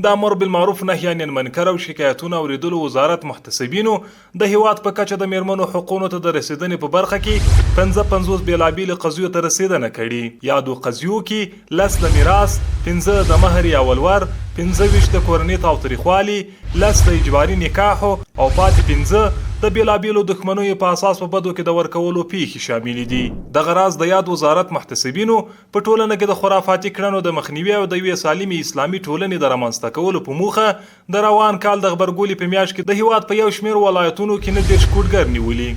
د امر بالمعروف نهي عن المنکر او شکایتونه اوریدلو وزارت محتسبینو د هیواد په کچه د میرمنو حقوقو ته د رسیدنې په برخه کې 55 بیلابیل قضیو ته رسیدنه کړي. یادو قضیو کې 10 د میراث، 15 د مهر یا ولور، 15 د کورنۍ تاوتریخوالي، 10 د اجباري نکاح او پاتې 15 د بیلابیلو دښمنیو په اساس په بدو کې د ورکولو پیښې شامل دي. دغه راز د یاد وزارت محتسبینو په ټولنه کې د خرافاتي کړنو د مخنیوي او د یوې سالمې اسلامي ټولنې د رامنځته کولو په موخه د روان کال د غبرګولي په میاشت کې د هیواد په یو شمېر ولایتونو کې 29 کوډګر نیولي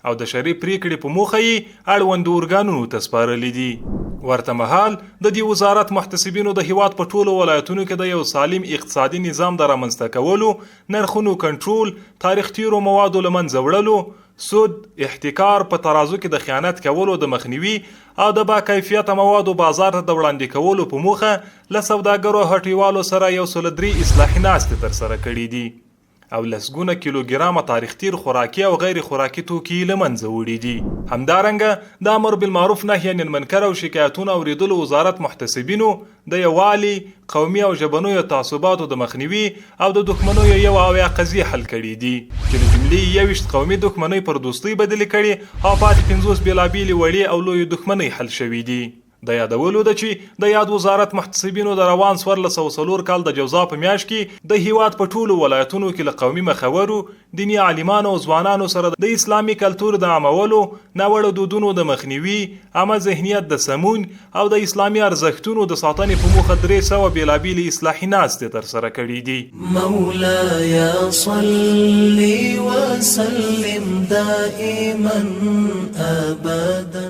او د شرعي پریکړې په موخه یې اړوندو ارګانونو ته سپارلي دي. ورته مهال د دې وزارت محتسبینو د هیواد په ټولو ولایتونو کې د یو سالم اقتصادي نظام د رامنځته کولو، نرخونو کنټرول، تاریخ تیرو موادو له منځه وړلو، سود، احتکار، په ترازو کې د خیانت کولو د مخنیوي او د با کیفیته موادو بازار ته د وړاندې کولو په موخه له سوداګرو هټیوالو سره 103 اصلاحي ناستې ترسره کړي دي او لسګونه کیلوګرامه تاریخ تیر خوراکي او غیر خوراکي توکي له منځه وړي دي. همدارنګه د امر بالمعروف نهي عن المنکر او شکایتونه اوریدلو وزارت محتسبینو د یووالي، قومي او ژبنیو تعصباتو د مخنیوي او د دښمنیو یو اویا قضیې حل کړي دي چې د جملې 21 قومي دښمنۍ پر دوستۍ بدلې کړي او پاتې 50 بیلابیلې وړې او لویې دښمنۍ حل شوي دي. د یادولو ده چې د یاد وزارت محتسبینو د روان 1404 کال د جوزا په میاشت کې د هیواد په ټولو ولایتونو کې له قومي مخورو، دیني عالمانو او ځوانانو سره د اسلامي کلتور د عامولو، ناوړه دودونو د مخنیوي، عامه ذهنیت د سمون او د اسلامي ارزښتونو د ساتنې په موخه 300 بیلابیلې اصلاحي ناستې ترسره کړي دي. مولاي صل وسلم دائما ابدا.